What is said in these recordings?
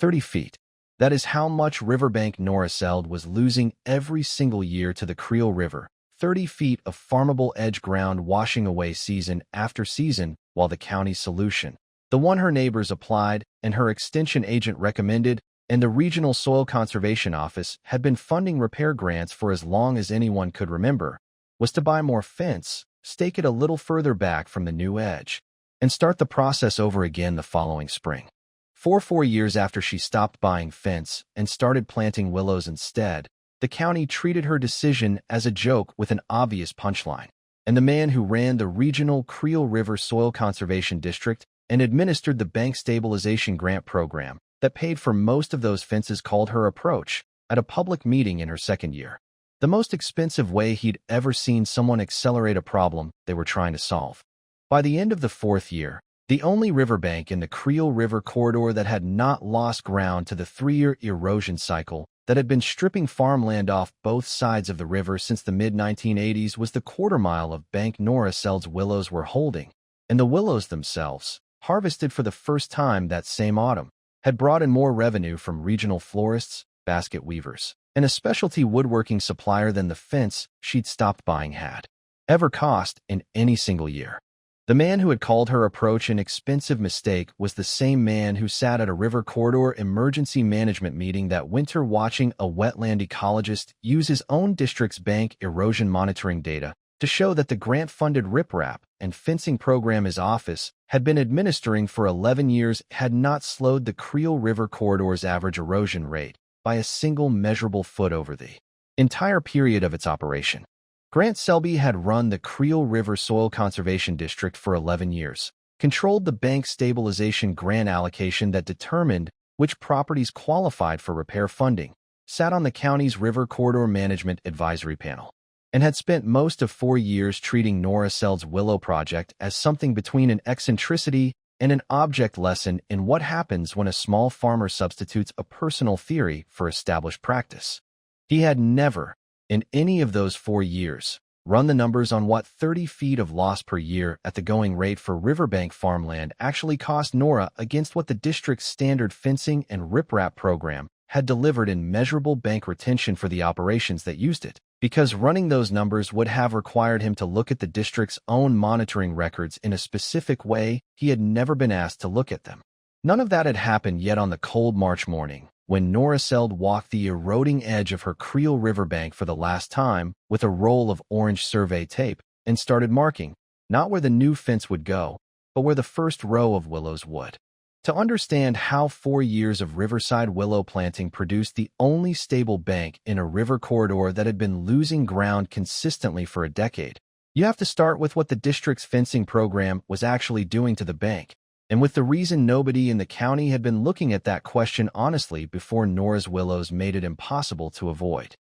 30 feet. That is how much riverbank Noriseld was losing every single year to the Creel River. 30 feet of farmable edge ground washing away season after season, while the county's solution, the one her neighbors applied and her extension agent recommended, and the Regional Soil Conservation Office had been funding repair grants for as long as anyone could remember, was to buy more fence, stake it a little further back from the new edge, and start the process over again the following spring. 4 years after she stopped buying fence and started planting willows instead, the county treated her decision as a joke with an obvious punchline, and the man who ran the regional Creel River Soil Conservation District and administered the bank stabilization grant program that paid for most of those fences called her approach at a public meeting in her second year the most expensive way he'd ever seen someone accelerate a problem they were trying to solve. By the end of the 4th year, the only riverbank in the Creel River corridor that had not lost ground to the 3-year erosion cycle that had been stripping farmland off both sides of the river since the mid-1980s was the quarter-mile of bank Noriseld's willows were holding, and the willows themselves, harvested for the first time that same autumn, had brought in more revenue from regional florists, basket weavers, and a specialty woodworking supplier than the fence she'd stopped buying had ever cost in any single year. The man who had called her approach an expensive mistake was the same man who sat at a river corridor emergency management meeting that winter watching a wetland ecologist use his own district's bank erosion monitoring data to show that the grant-funded riprap and fencing program his office had been administering for 11 years had not slowed the Creel River corridor's average erosion rate by a single measurable foot over the entire period of its operation. Grant Selby had run the Creel River Soil Conservation District for 11 years, controlled the bank stabilization grant allocation that determined which properties qualified for repair funding, sat on the county's River Corridor Management Advisory Panel, and had spent most of 4 years treating Noriseld's Willow project as something between an eccentricity and an object lesson in what happens when a small farmer substitutes a personal theory for established practice. He had never, in any of those 4 years, run the numbers on what 30 feet of loss per year at the going rate for riverbank farmland actually cost Nora against what the district's standard fencing and riprap program had delivered in measurable bank retention for the operations that used it, because running those numbers would have required him to look at the district's own monitoring records in a specific way he had never been asked to look at them. None of that had happened yet on the cold March morning, when Noriseld walked the eroding edge of her Creel riverbank for the last time with a roll of orange survey tape and started marking, not where the new fence would go, but where the first row of willows would. To understand how 4 years of riverside willow planting produced the only stable bank in a river corridor that had been losing ground consistently for a decade, you have to start with what the district's fencing program was actually doing to the bank, and with the reason nobody in the county had been looking at that question honestly before Nora's willows made it impossible to avoid.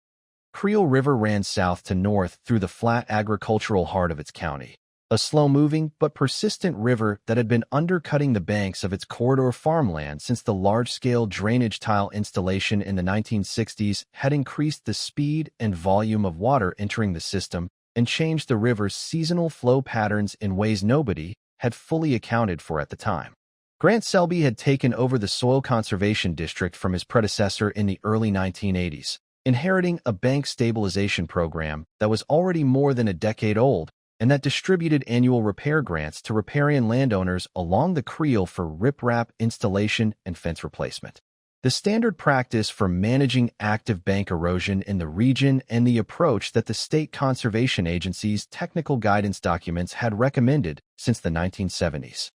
Creel River ran south to north through the flat agricultural heart of its county, a slow-moving but persistent river that had been undercutting the banks of its corridor farmland since the large-scale drainage tile installation in the 1960s had increased the speed and volume of water entering the system and changed the river's seasonal flow patterns in ways nobody had fully accounted for at the time. Grant Selby had taken over the Soil Conservation District from his predecessor in the early 1980s, inheriting a bank stabilization program that was already more than a decade old and that distributed annual repair grants to riparian landowners along the Creel for riprap installation and fence replacement. The standard practice for managing active bank erosion in the region and the approach that the state conservation agency's technical guidance documents had recommended since the 1970s.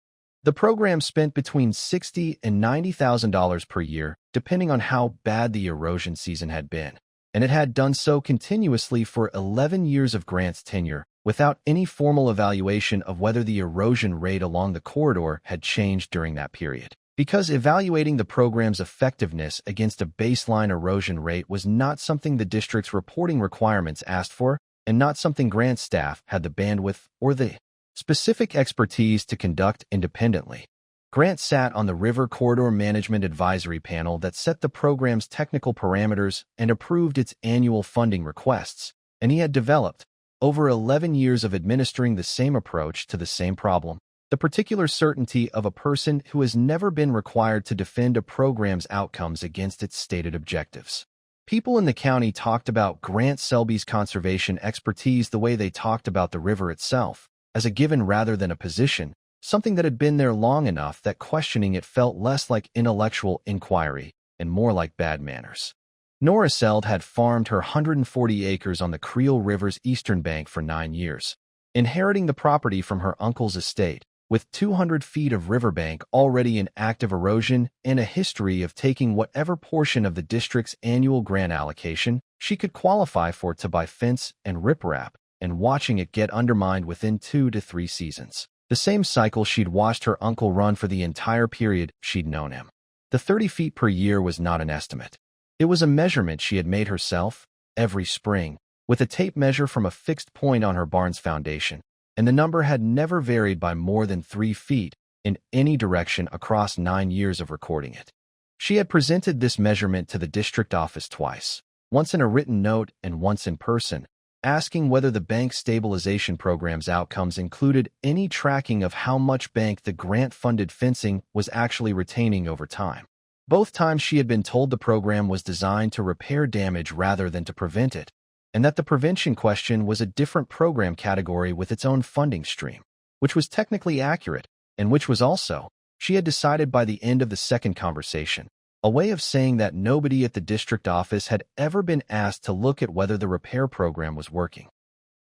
The program spent between $60,000 and $90,000 per year, depending on how bad the erosion season had been, and it had done so continuously for 11 years of Grant's tenure, without any formal evaluation of whether the erosion rate along the corridor had changed during that period. Because evaluating the program's effectiveness against a baseline erosion rate was not something the district's reporting requirements asked for, and not something Grant's staff had the bandwidth or the specific expertise to conduct independently. Grant sat on the River Corridor Management Advisory Panel that set the program's technical parameters and approved its annual funding requests, and he had developed, over 11 years of administering the same approach to the same problem, the particular certainty of a person who has never been required to defend a program's outcomes against its stated objectives. People in the county talked about Grant Selby's conservation expertise the way they talked about the river itself, as a given rather than a position, something that had been there long enough that questioning it felt less like intellectual inquiry and more like bad manners. Nora Seld had farmed her 140 acres on the Creel River's eastern bank for 9 years, inheriting the property from her uncle's estate, with 200 feet of riverbank already in active erosion and a history of taking whatever portion of the district's annual grant allocation she could qualify for to buy fence and riprap, and watching it get undermined within 2 to 3 seasons. The same cycle she'd watched her uncle run for the entire period she'd known him. The 30 feet per year was not an estimate. It was a measurement she had made herself, every spring, with a tape measure from a fixed point on her barn's foundation, and the number had never varied by more than 3 feet in any direction across 9 years of recording it. She had presented this measurement to the district office twice, once in a written note and once in person, asking whether the bank stabilization program's outcomes included any tracking of how much bank the grant-funded fencing was actually retaining over time. Both times she had been told the program was designed to repair damage rather than to prevent it, and that the prevention question was a different program category with its own funding stream, which was technically accurate, and which was also, she had decided by the end of the second conversation, a way of saying that nobody at the district office had ever been asked to look at whether the repair program was working.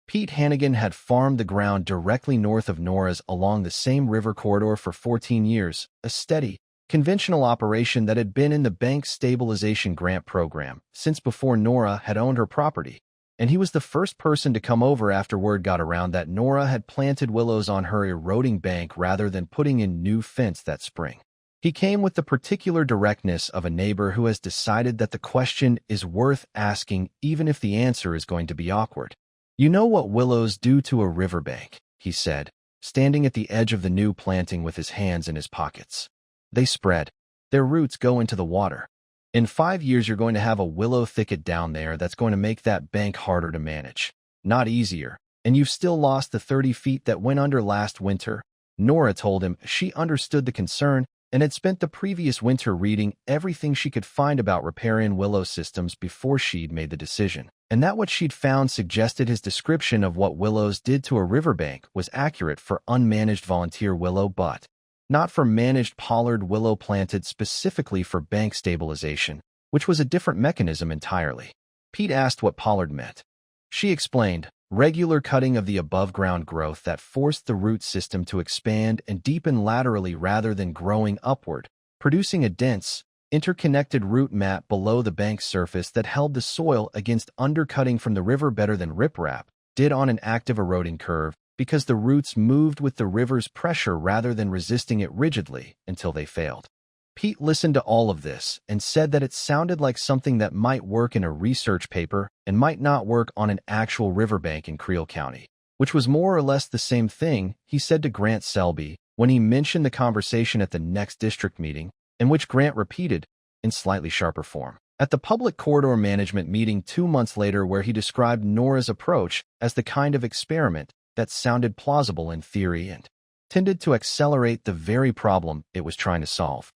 Pete Hannigan had farmed the ground directly north of Nora's along the same river corridor for 14 years, a steady, conventional operation that had been in the bank stabilization grant program since before Nora had owned her property, and he was the first person to come over after word got around that Nora had planted willows on her eroding bank rather than putting in new fence that spring. He came with the particular directness of a neighbor who has decided that the question is worth asking even if the answer is going to be awkward. "You know what willows do to a riverbank," he said, standing at the edge of the new planting with his hands in his pockets. "They spread. Their roots go into the water. In 5 years you're going to have a willow thicket down there that's going to make that bank harder to manage, not easier, and you've still lost the 30 feet that went under last winter." Nora told him she understood the concern and had spent the previous winter reading everything she could find about riparian willow systems before she'd made the decision, and that what she'd found suggested his description of what willows did to a riverbank was accurate for unmanaged volunteer willow but not for managed pollard willow planted specifically for bank stabilization, which was a different mechanism entirely. Pete asked what pollard meant. She explained, regular cutting of the above-ground growth that forced the root system to expand and deepen laterally rather than growing upward, producing a dense, interconnected root mat below the bank's surface that held the soil against undercutting from the river better than riprap did on an active eroding curve because the roots moved with the river's pressure rather than resisting it rigidly until they failed. Pete listened to all of this and said that it sounded like something that might work in a research paper and might not work on an actual riverbank in Creel County, which was more or less the same thing he said to Grant Selby when he mentioned the conversation at the next district meeting, and which Grant repeated, in slightly sharper form, at the public corridor management meeting 2 months later, where he described Nora's approach as the kind of experiment that sounded plausible in theory and tended to accelerate the very problem it was trying to solve.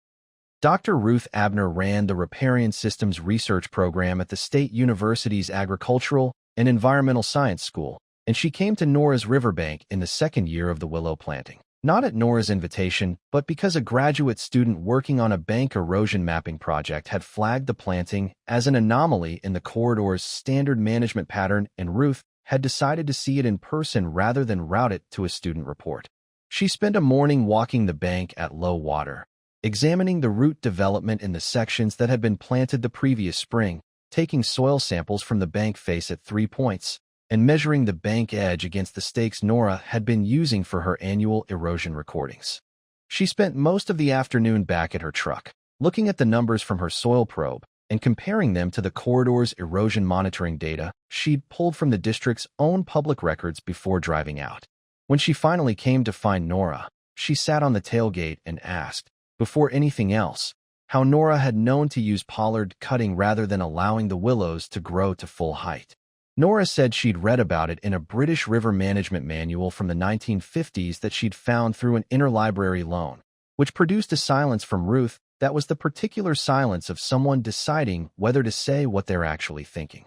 Dr. Ruth Abner ran the Riparian Systems Research Program at the State University's Agricultural and Environmental Science School, and she came to Nora's riverbank in the second year of the willow planting. Not at Nora's invitation, but because a graduate student working on a bank erosion mapping project had flagged the planting as an anomaly in the corridor's standard management pattern, and Ruth had decided to see it in person rather than route it to a student report. She spent a morning walking the bank at low water, examining the root development in the sections that had been planted the previous spring, taking soil samples from the bank face at 3 points, and measuring the bank edge against the stakes Nora had been using for her annual erosion recordings. She spent most of the afternoon back at her truck, looking at the numbers from her soil probe and comparing them to the corridor's erosion monitoring data she'd pulled from the district's own public records before driving out. When she finally came to find Nora, she sat on the tailgate and asked, before anything else, how Nora had known to use pollard cutting rather than allowing the willows to grow to full height. Nora said she'd read about it in a British river management manual from the 1950s that she'd found through an interlibrary loan, which produced a silence from Ruth that was the particular silence of someone deciding whether to say what they're actually thinking.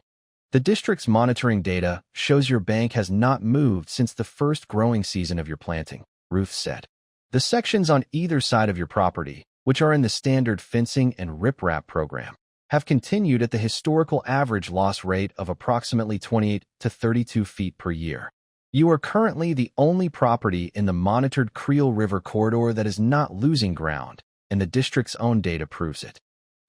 The district's monitoring data shows your bank has not moved since the first growing season of your planting, Ruth said. The sections on either side of your property, which are in the standard fencing and riprap program, have continued at the historical average loss rate of approximately 28 to 32 feet per year. You are currently the only property in the monitored Creel River corridor that is not losing ground, and the district's own data proves it.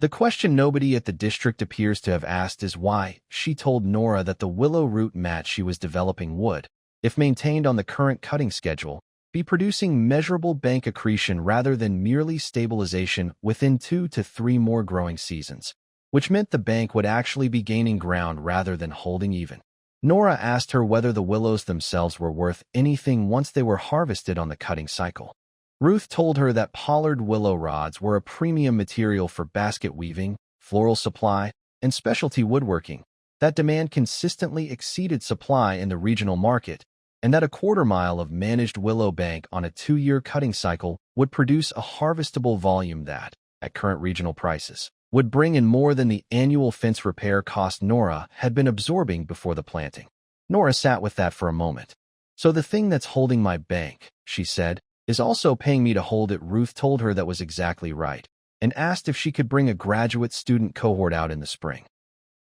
The question nobody at the district appears to have asked is why she told Nora that the willow root mat she was developing would, if maintained on the current cutting schedule, be producing measurable bank accretion rather than merely stabilization within 2 to 3 more growing seasons, which meant the bank would actually be gaining ground rather than holding even. Nora asked her whether the willows themselves were worth anything once they were harvested on the cutting cycle. Ruth told her that pollard willow rods were a premium material for basket weaving, floral supply, and specialty woodworking. That demand consistently exceeded supply in the regional market, and that a quarter-mile of managed willow bank on a 2-year cutting cycle would produce a harvestable volume that, at current regional prices, would bring in more than the annual fence repair cost Nora had been absorbing before the planting. Nora sat with that for a moment. "So the thing that's holding my bank," she said, "is also paying me to hold it." Ruth told her that was exactly right, and asked if she could bring a graduate student cohort out in the spring.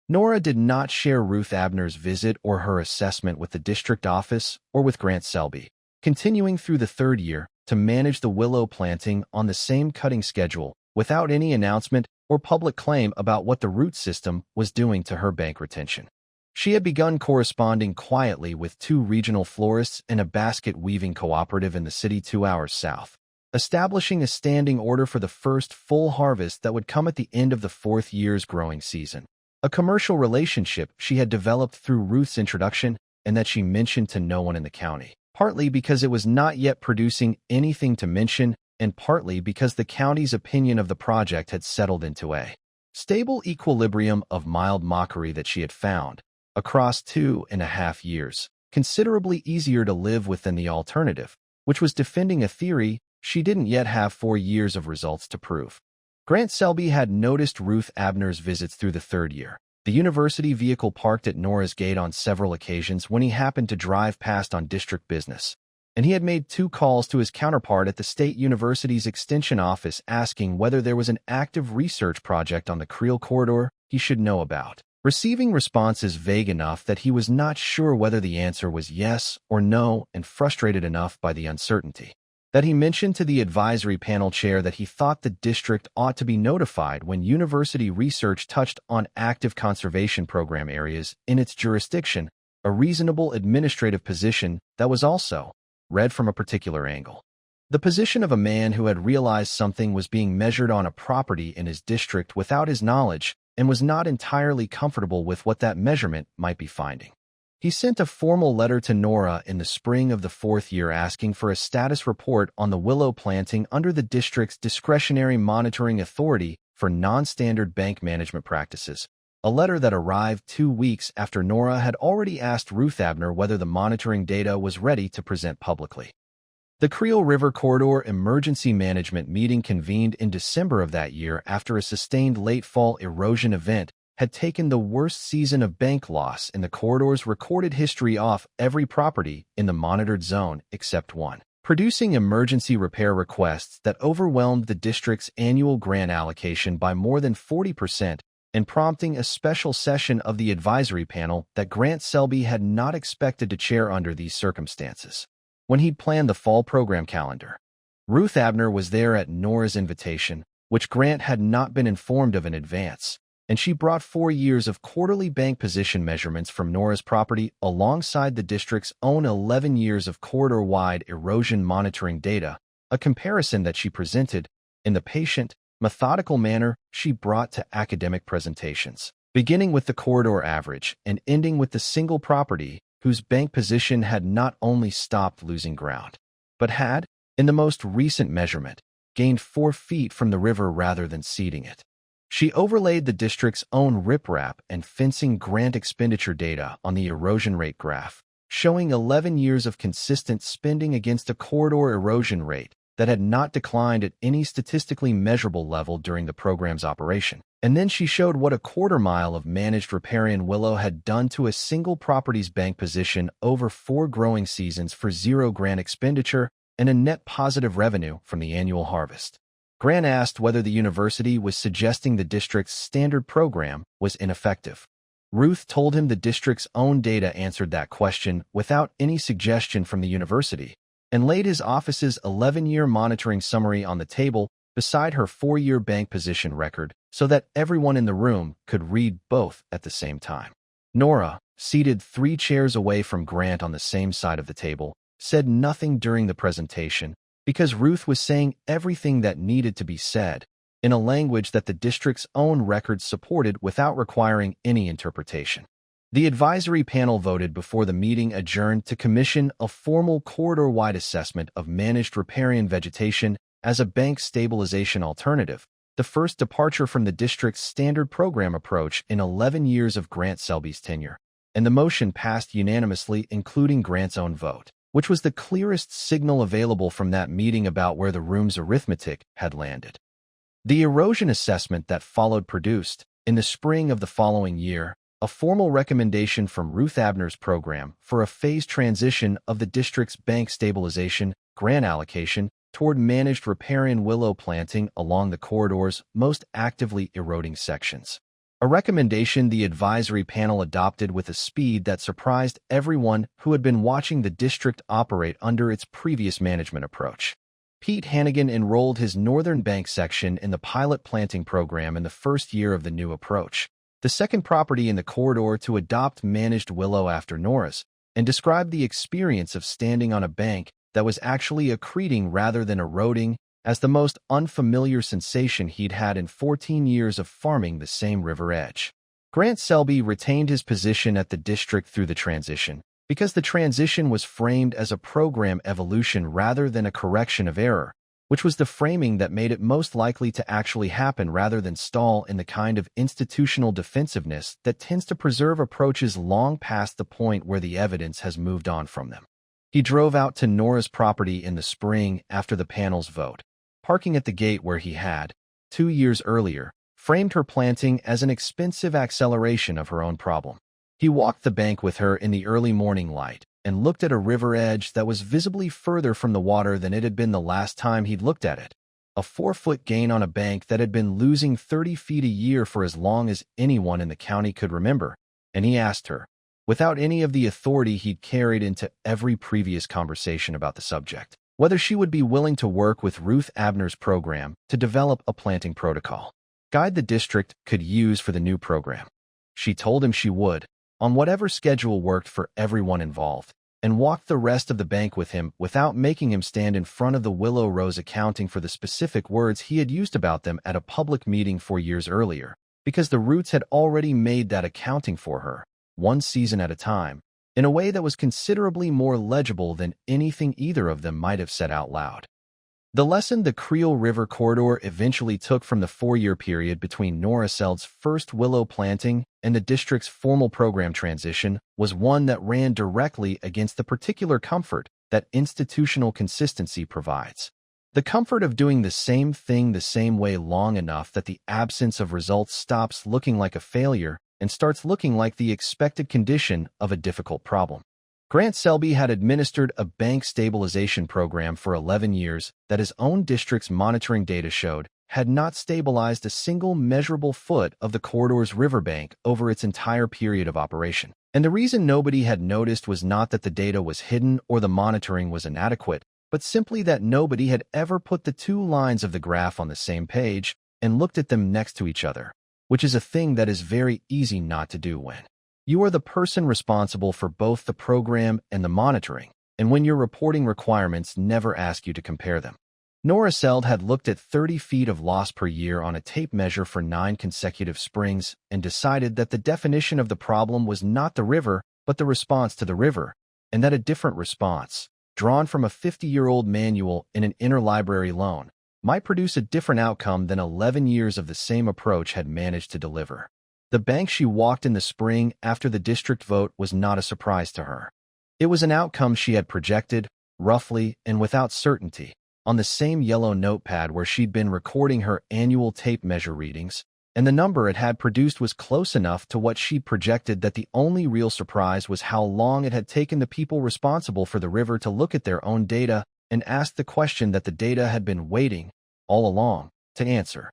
Nora did not share Ruth Abner's visit or her assessment with the district office or with Grant Selby, continuing through the 3rd year to manage the willow planting on the same cutting schedule without any announcement or public claim about what the root system was doing to her bank retention. She had begun corresponding quietly with 2 regional florists and a basket weaving cooperative in the city 2 hours south, establishing a standing order for the first full harvest that would come at the end of the 4th year's growing season. A commercial relationship she had developed through Ruth's introduction and that she mentioned to no one in the county, partly because it was not yet producing anything to mention and partly because the county's opinion of the project had settled into a stable equilibrium of mild mockery that she had found, across 2.5 years, considerably easier to live with than the alternative, which was defending a theory she didn't yet have 4 years of results to prove. Grant Selby had noticed Ruth Abner's visits through the 3rd year, the university vehicle parked at Nora's gate on several occasions when he happened to drive past on district business, and he had made 2 calls to his counterpart at the state university's extension office asking whether there was an active research project on the Creel corridor he should know about, receiving responses vague enough that he was not sure whether the answer was yes or no, and frustrated enough by the uncertainty that he mentioned to the advisory panel chair that he thought the district ought to be notified when university research touched on active conservation program areas in its jurisdiction, a reasonable administrative position that was also read from a particular angle. The position of a man who had realized something was being measured on a property in his district without his knowledge and was not entirely comfortable with what that measurement might be finding. He sent a formal letter to Nora in the spring of the 4th year asking for a status report on the willow planting under the district's discretionary monitoring authority for non-standard bank management practices, a letter that arrived 2 weeks after Nora had already asked Ruth Abner whether the monitoring data was ready to present publicly. The Creel River Corridor Emergency Management meeting convened in December of that year after a sustained late fall erosion event had taken the worst season of bank loss in the corridor's recorded history off every property in the monitored zone except one, producing emergency repair requests that overwhelmed the district's annual grant allocation by more than 40% and prompting a special session of the advisory panel that Grant Selby had not expected to chair under these circumstances. When he'd planned the fall program calendar, Ruth Abner was there at Nora's invitation, which Grant had not been informed of in advance, and she brought 4 years of quarterly bank position measurements from Nora's property alongside the district's own 11 years of corridor-wide erosion monitoring data, a comparison that she presented in the patient, methodical manner she brought to academic presentations, beginning with the corridor average and ending with the single property whose bank position had not only stopped losing ground, but had, in the most recent measurement, gained 4 feet from the river rather than ceding it. She overlaid the district's own riprap and fencing grant expenditure data on the erosion rate graph, showing 11 years of consistent spending against a corridor erosion rate that had not declined at any statistically measurable level during the program's operation. And then she showed what a quarter-mile of managed riparian willow had done to a single property's bank position over 4 growing seasons for 0 grant expenditure and a net positive revenue from the annual harvest. Grant asked whether the university was suggesting the district's standard program was ineffective. Ruth told him the district's own data answered that question without any suggestion from the university, and laid his office's 11-year monitoring summary on the table beside her 4-year bank position record so that everyone in the room could read both at the same time. Nora, seated 3 chairs away from Grant on the same side of the table, said nothing during the presentation because Ruth was saying everything that needed to be said in a language that the district's own records supported without requiring any interpretation. The advisory panel voted before the meeting adjourned to commission a formal corridor-wide assessment of managed riparian vegetation as a bank stabilization alternative, the first departure from the district's standard program approach in 11 years of Grant Selby's tenure. And the motion passed unanimously, including Grant's own vote, which was the clearest signal available from that meeting about where the room's arithmetic had landed. The erosion assessment that followed produced, in the spring of the following year, a formal recommendation from Ruth Abner's program for a phased transition of the district's bank stabilization grant allocation toward managed riparian willow planting along the corridor's most actively eroding sections. A recommendation the advisory panel adopted with a speed that surprised everyone who had been watching the district operate under its previous management approach. Pete Hannigan enrolled his Northern Bank section in the pilot planting program in the first year of the new approach, the second property in the corridor to adopt managed willow after Nora's, and described the experience of standing on a bank that was actually accreting rather than eroding as the most unfamiliar sensation he'd had in 14 years of farming the same river edge. Grant Selby retained his position at the district through the transition, because the transition was framed as a program evolution rather than a correction of error, which was the framing that made it most likely to actually happen rather than stall in the kind of institutional defensiveness that tends to preserve approaches long past the point where the evidence has moved on from them. He drove out to Nora's property in the spring after the panel's vote, parking at the gate where he had, 2 years earlier, framed her planting as an expensive acceleration of her own problem. He walked the bank with her in the early morning light and looked at a river edge that was visibly further from the water than it had been the last time he'd looked at it, a 4-foot gain on a bank that had been losing 30 feet a year for as long as anyone in the county could remember, and he asked her, without any of the authority he'd carried into every previous conversation about the subject, whether she would be willing to work with Ruth Abner's program to develop a planting protocol guide the district could use for the new program. She told him she would, on whatever schedule worked for everyone involved, and walked the rest of the bank with him without making him stand in front of the willow rows accounting for the specific words he had used about them at a public meeting 4 years earlier, because the roots had already made that accounting for her, one season at a time, in a way that was considerably more legible than anything either of them might have said out loud. The lesson the Creel River corridor eventually took from the 4-year period between Nora Seld's first willow planting and the district's formal program transition was one that ran directly against the particular comfort that institutional consistency provides. The comfort of doing the same thing the same way long enough that the absence of results stops looking like a failure and starts looking like the expected condition of a difficult problem. Grant Selby had administered a bank stabilization program for 11 years that his own district's monitoring data showed had not stabilized a single measurable foot of the corridor's riverbank over its entire period of operation. And the reason nobody had noticed was not that the data was hidden or the monitoring was inadequate, but simply that nobody had ever put the 2 lines of the graph on the same page and looked at them next to each other, which is a thing that is very easy not to do when you are the person responsible for both the program and the monitoring, and when your reporting requirements never ask you to compare them. Nora Seld had looked at 30 feet of loss per year on a tape measure for 9 consecutive springs and decided that the definition of the problem was not the river, but the response to the river, and that a different response, drawn from a 50-year-old manual in an interlibrary loan, might produce a different outcome than 11 years of the same approach had managed to deliver. The bank she walked in the spring after the district vote was not a surprise to her. It was an outcome she had projected, roughly and without certainty, on the same yellow notepad where she'd been recording her annual tape measure readings, and the number it had produced was close enough to what she'd projected that the only real surprise was how long it had taken the people responsible for the river to look at their own data and ask the question that the data had been waiting, all along, to answer.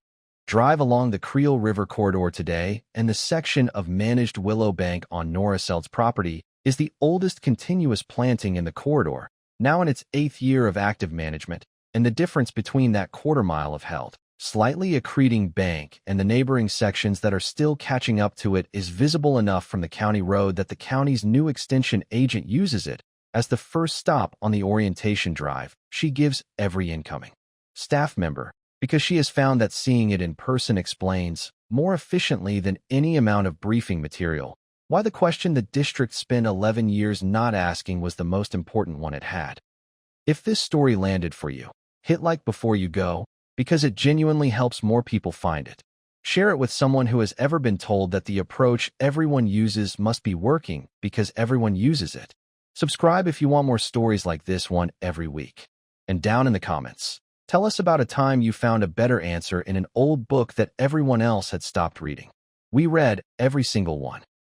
Drive along the Creel River corridor today, and the section of managed willow bank on Noraseld's property is the oldest continuous planting in the corridor, now in its 8th year of active management, and the difference between that quarter-mile of held, slightly accreting bank and the neighboring sections that are still catching up to it is visible enough from the county road that the county's new extension agent uses it as the first stop on the orientation drive she gives every incoming staff member, because she has found that seeing it in person explains, more efficiently than any amount of briefing material, why the question the district spent 11 years not asking was the most important one it had. If this story landed for you, hit like before you go, because it genuinely helps more people find it. Share it with someone who has ever been told that the approach everyone uses must be working because everyone uses it. Subscribe if you want more stories like this one every week. And down in the comments, tell us about a time you found a better answer in an old book that everyone else had stopped reading. We read every single one.